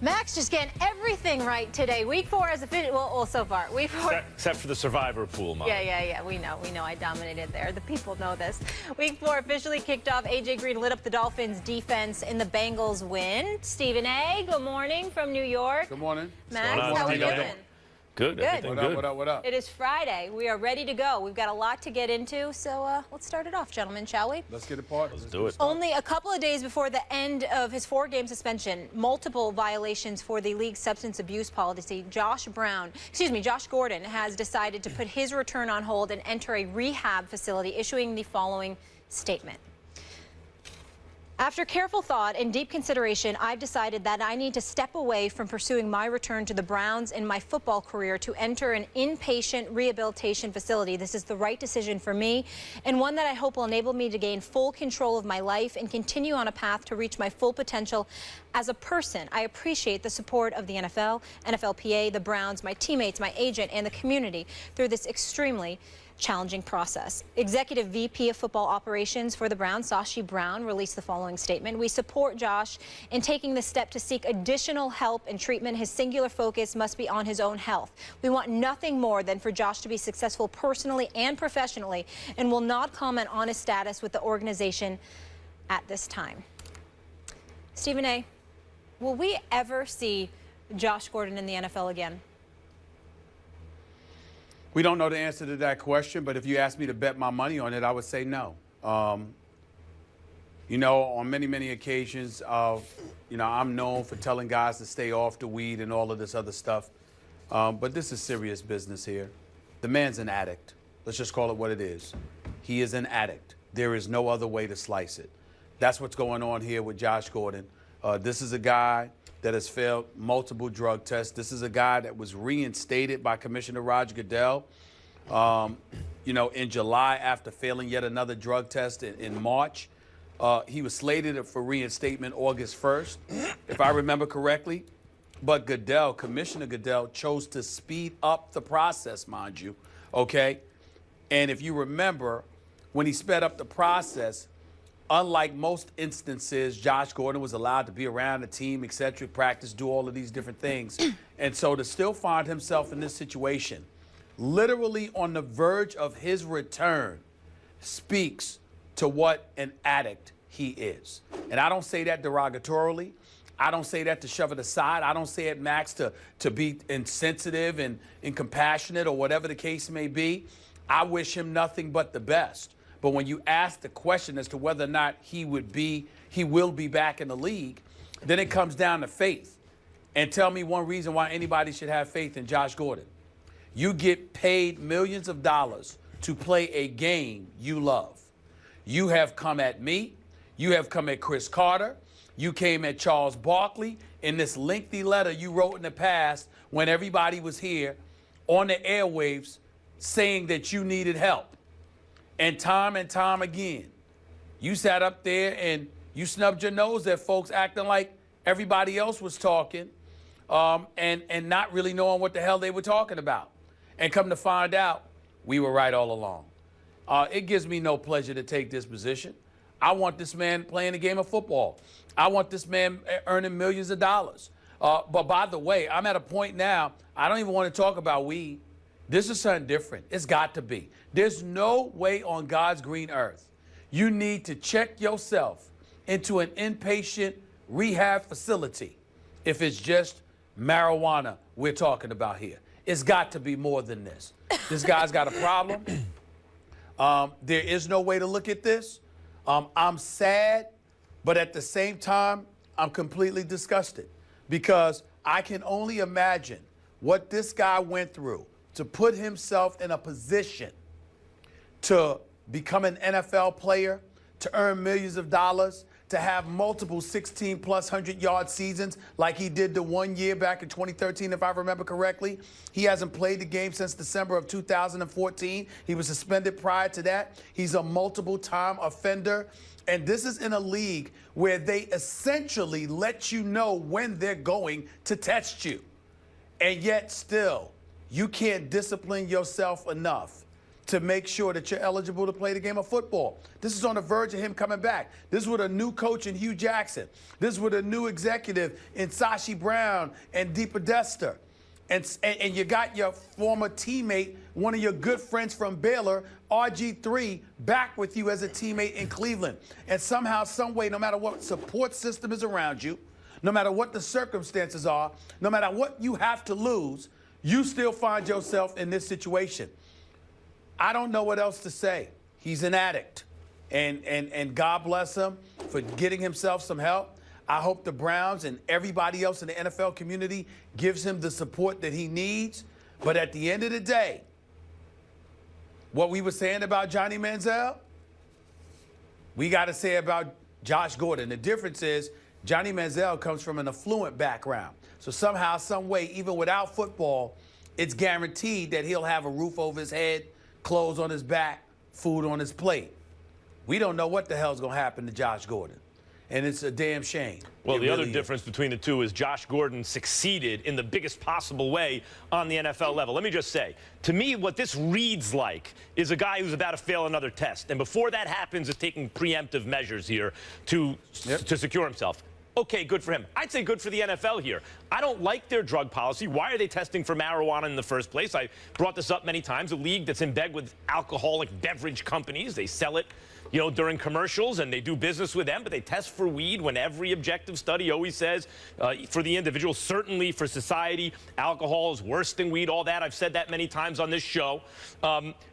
Max just getting everything right today. Week 4 as a well, so far. Week 4. Except for the survivor pool, Mom. Yeah. We know I dominated there. The people know this. Week 4 officially kicked off. AJ Green lit up the Dolphins defense in the Bengals win. Stephen A., good morning from New York. Good morning. Max, how are we doing? Good. Everything good. What up? It is Friday. We are ready to go. We've got a lot to get into, so let's start it off, gentlemen, shall we? Let's get it party. Let's do it. Only a couple of days before the end of his 4-game suspension, multiple violations for the league's substance abuse policy, Josh Gordon has decided to put his return on hold and enter a rehab facility, issuing the following statement. After careful thought and deep consideration, I've decided that I need to step away from pursuing my return to the Browns in my football career to enter an inpatient rehabilitation facility. This is the right decision for me, and one that I hope will enable me to gain full control of my life and continue on a path to reach my full potential as a person. I appreciate the support of the NFL, NFLPA, the Browns, my teammates, my agent, and the community through this extremely challenging process. Executive VP of Football Operations for the Browns, Sashi Brown, released the following statement. We support Josh in taking the step to seek additional help and treatment. His singular focus must be on his own health. We want nothing more than for Josh to be successful personally and professionally, and will not comment on his status with the organization at this time. Stephen A., will we ever see Josh Gordon in the NFL again? We don't know the answer to that question, but if you asked me to bet my money on it, I would say no. You know, on many occasions, I'm known for telling guys to stay off the weed and all of this other stuff. But this is serious business here. The man's an addict. Let's just call it what it is. He is an addict. There is no other way to slice it. That's what's going on here with Josh Gordon. This is a guy that has failed multiple drug tests. This is a guy that was reinstated by Commissioner Roger Goodell, in July after failing yet another drug test in March. He was slated for reinstatement August 1st, if I remember correctly. But Commissioner Goodell, chose to speed up the process, mind you, okay? And if you remember, when he sped up the process, unlike most instances, Josh Gordon was allowed to be around the team, etc., practice, do all of these different things. And so to still find himself in this situation, literally on the verge of his return, speaks to what an addict he is. And I don't say that derogatorily. I don't say that to shove it aside. I don't say it, Max, to be insensitive and incompassionate or whatever the case may be. I wish him nothing but the best. But when you ask the question as to whether or not he will be back in the league, then it comes down to faith. And tell me one reason why anybody should have faith in Josh Gordon. You get paid millions of dollars to play a game you love. You have come at me. You have come at Chris Carter. You came at Charles Barkley in this lengthy letter you wrote in the past when everybody was here on the airwaves saying that you needed help. And time again, you sat up there and you snubbed your nose at folks acting like everybody else was talking and not really knowing what the hell they were talking about. And come to find out, we were right all along. It gives me no pleasure to take this position. I want this man playing a game of football. I want this man earning millions of dollars. But by the way, I'm at a point now, I don't even want to talk about weed. This is something different. It's got to be. There's no way on God's green earth you need to check yourself into an inpatient rehab facility if it's just marijuana we're talking about here. It's got to be more than this. This guy's got a problem. There is no way to look at this. I'm sad, but at the same time, I'm completely disgusted because I can only imagine what this guy went through to put himself in a position to become an NFL player, to earn millions of dollars, to have multiple 16-plus 100-yard seasons like he did the 1 year back in 2013, if I remember correctly. He hasn't played the game since December of 2014. He was suspended prior to that. He's a multiple-time offender. And this is in a league where they essentially let you know when they're going to test you. And yet still, you can't discipline yourself enough to make sure that you're eligible to play the game of football. This is on the verge of him coming back. This is with a new coach in Hugh Jackson. This is with a new executive in Sashi Brown and Deepa Dester. And you got your former teammate, one of your good friends from Baylor, RG3, back with you as a teammate in Cleveland. And somehow, some way, no matter what support system is around you, no matter what the circumstances are, no matter what you have to lose, you still find yourself in this situation. I don't know what else to say. He's an addict. And God bless him for getting himself some help. I hope the Browns and everybody else in the NFL community gives him the support that he needs. But at the end of the day, what we were saying about Johnny Manziel, we got to say about Josh Gordon. The difference is Johnny Manziel comes from an affluent background. So somehow, some way, even without football, it's guaranteed that he'll have a roof over his head, clothes on his back, food on his plate. We don't know what the hell's going to happen to Josh Gordon. And it's a damn shame. Well, the other difference between the two is Josh Gordon succeeded in the biggest possible way on the NFL level. Let me just say, to me, what this reads like is a guy who's about to fail another test. And before that happens, is taking preemptive measures here to secure himself. Okay, good for him. I'd say good for the NFL here. I don't like their drug policy. Why are they testing for marijuana in the first place? I brought this up many times. A league that's in bed with alcoholic beverage companies. They sell it, you know, during commercials, and they do business with them, but they test for weed when every objective study always says for the individual, certainly for society, alcohol is worse than weed, all that. I've said that many times on this show.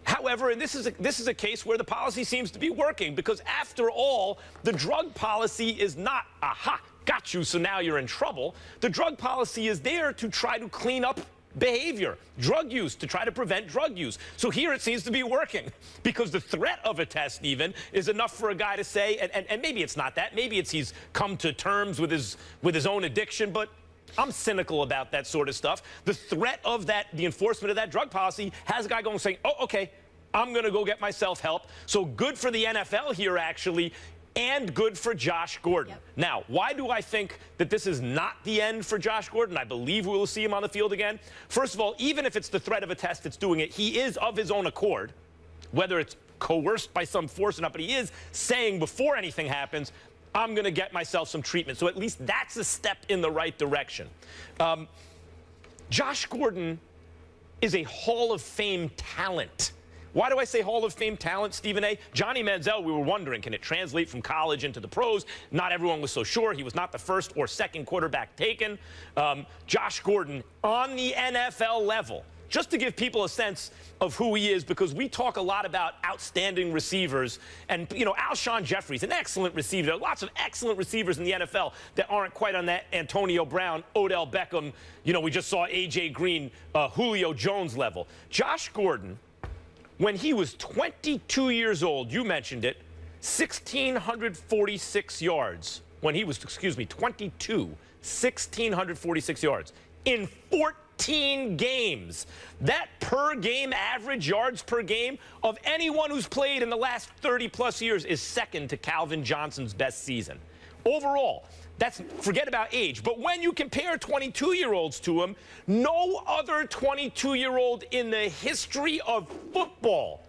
However, and this is a case where the policy seems to be working, because after all, the drug policy is not, aha, got you, so now you're in trouble. The drug policy is there to try to clean up behavior, drug use, to try to prevent drug use. So here it seems to be working, because the threat of a test even is enough for a guy to say, and maybe it's not that, maybe it's he's come to terms with his own addiction, but I'm cynical about that sort of stuff. The threat of that, the enforcement of that drug policy, has a guy going saying, oh, okay, I'm going to go get myself help. So good for the NFL here, actually, and good for Josh Gordon. Yep. Now, why do I think that this is not the end for Josh Gordon? I believe we will see him on the field again. First of all, even if it's the threat of a test that's doing it, he is of his own accord, whether it's coerced by some force or not, but he is saying before anything happens, I'm going to get myself some treatment. So at least that's a step in the right direction. Josh Gordon is a Hall of Fame talent. Why do I say Hall of Fame talent, Stephen A? Johnny Manziel, we were wondering, can it translate from college into the pros? Not everyone was so sure. He was not the first or second quarterback taken. Josh Gordon on the NFL level, just to give people a sense of who he is, because we talk a lot about outstanding receivers. And, you know, Alshon Jeffrey's an excellent receiver. There are lots of excellent receivers in the NFL that aren't quite on that Antonio Brown, Odell Beckham, you know, we just saw A.J. Green, Julio Jones level. Josh Gordon, when he was 22 years old, you mentioned it, 1,646 yards. When he was, 22, 1,646 yards in 14 games. That per game average yards per game of anyone who's played in the last 30-plus years is second to Calvin Johnson's best season. Overall, forget about age, but when you compare 22-year-olds to him, no other 22-year-old in the history of football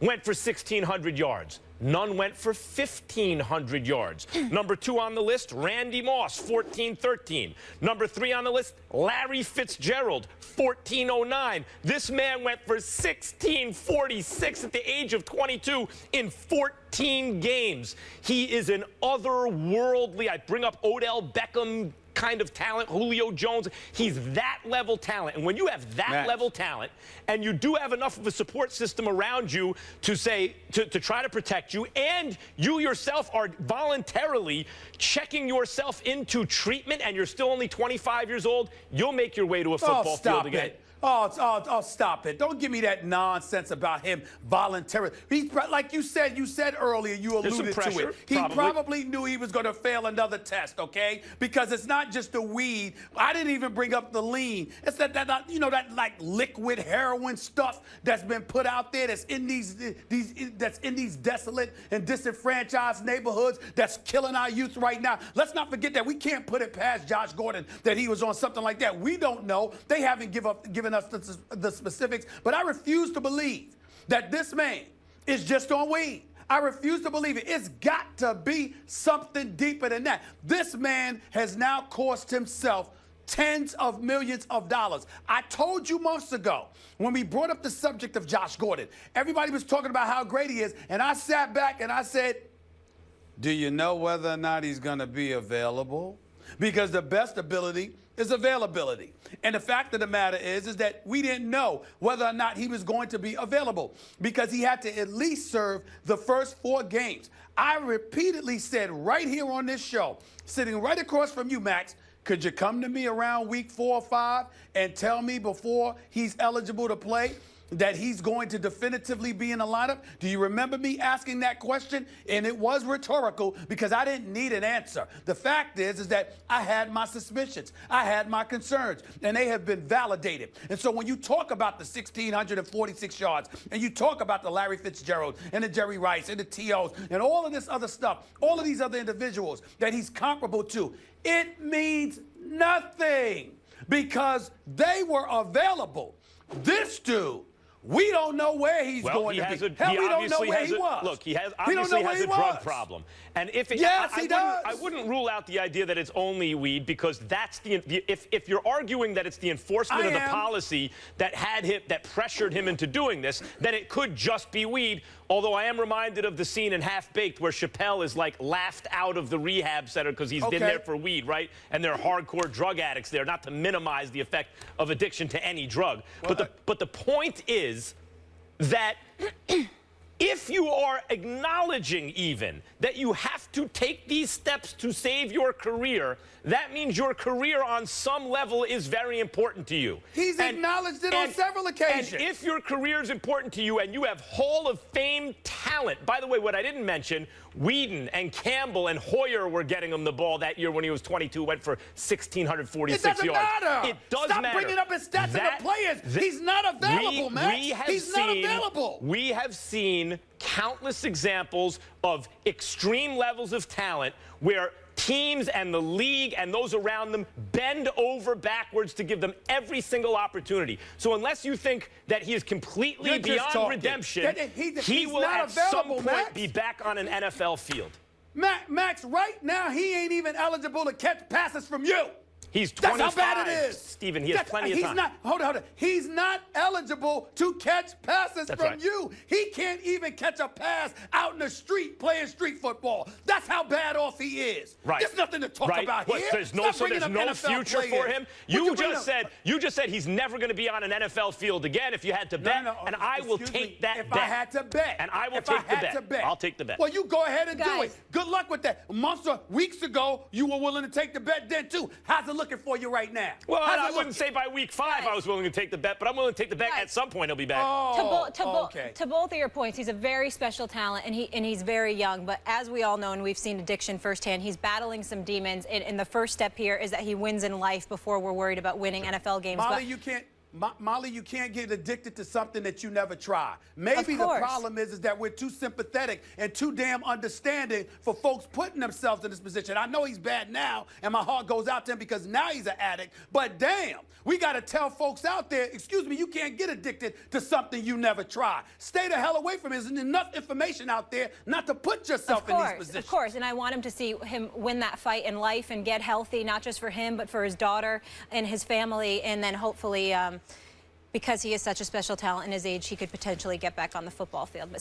went for 1,600 yards. None went for 1,500 yards. Number 2 on the list, Randy Moss, 1,413. Number 3 on the list, Larry Fitzgerald, 1,409. This man went for 1,646 at the age of 22 in 14 games. He is an otherworldly, I bring up Odell Beckham kind of talent, Julio Jones. He's that level talent. And when you have that level talent, and you do have enough of a support system around you to say, to try to protect you, and you yourself are voluntarily checking yourself into treatment, and you're still only 25 years old, you'll make your way to a football field again. Oh, stop it. Don't give me that nonsense about him voluntarily. He's, like you said earlier, you alluded to it. He probably knew he was going to fail another test, okay? Because it's not just the weed. I didn't even bring up the lean. It's that you know, that like liquid heroin stuff that's been put out there that's in these desolate and disenfranchised neighborhoods that's killing our youth right now. Let's not forget that. We can't put it past Josh Gordon that he was on something like that. We don't know. They haven't given us the specifics, but I refuse to believe that this man is just on weed. I refuse to believe it. It's got to be something deeper than that. This man has now cost himself tens of millions of dollars. I told you months ago when we brought up the subject of Josh Gordon, everybody was talking about how great he is, and I sat back and I said, do you know whether or not he's going to be available? Because the best ability is availability. And the fact of the matter is that we didn't know whether or not he was going to be available because he had to at least serve the first 4 games. I repeatedly said right here on this show, sitting right across from you, Max, could you come to me around week 4 or 5 and tell me before he's eligible to play that he's going to definitively be in the lineup? Do you remember me asking that question? And it was rhetorical because I didn't need an answer. The fact is that I had my suspicions. I had my concerns, and they have been validated. And so when you talk about the 1,646 yards, and you talk about the Larry Fitzgerald and the Jerry Rice and the T.O.s and all of this other stuff, all of these other individuals that he's comparable to, it means nothing because they were available. This dude, we don't know where he's going to be. Hell, we don't know where he was. Look, he obviously has a drug problem. And if it, yes, he does. I wouldn't rule out the idea that it's only weed because that's if you're arguing that it's the enforcement of the policy that that pressured him into doing this, then it could just be weed. Although I am reminded of the scene in Half Baked where Chappelle is like laughed out of the rehab center because he's been there for weed, right? And they're hardcore drug addicts there, not to minimize the effect of addiction to any drug. Well, but the point is that if you are acknowledging even that you have to take these steps to save your career, that means your career on some level is very important to you. He's acknowledged it on several occasions. And if your career is important to you and you have Hall of Fame talent, by the way, what I didn't mention, Whedon and Campbell and Hoyer were getting him the ball that year when he was 22, went for 1,646 yards. It doesn't matter. It does matter. Stop bringing up his stats and the players. He's not available, man. He's not available. We have seen countless examples of extreme levels of talent where teams and the league and those around them bend over backwards to give them every single opportunity. So unless you think that he is completely beyond redemption, he will at some point be back on an NFL field. Max, right now, he ain't even eligible to catch passes from you. He's 25. That's how bad it is. Stephen, he has plenty of time. Hold on. He's not eligible to catch passes from you. He can't even catch a pass out in the street playing street football. That's how bad off he is. Right. There's nothing to talk about here. There's no future for him. You just said he's never going to be on an NFL field again if you had to bet, and I will take that bet. If I had to bet. And I will take the bet. I'll take the bet. Well, you go ahead and do it. Good luck with that. Months or weeks ago, you were willing to take the bet then, too. How's it looking for you right now? Well, I wouldn't say by week 5 I was willing to take the bet, but I'm willing to take the bet. At some point he'll be back. To both of your points, he's a very special talent, and he's very young. But as we all know, and we've seen addiction firsthand, he's battling some demons. And the first step here is that he wins in life before we're worried about winning NFL games. Molly, you can't get addicted to something that you never try. Maybe the problem is that we're too sympathetic and too damn understanding for folks putting themselves in this position. I know he's bad now, and my heart goes out to him because now he's an addict. But damn, we got to tell folks out there, excuse me, you can't get addicted to something you never try. Stay the hell away from it. There's enough information out there not to put yourself in these positions. Of course, and I want him to see him win that fight in life and get healthy, not just for him, but for his daughter and his family, and then hopefully, because he is such a special talent in his age, he could potentially get back on the football field.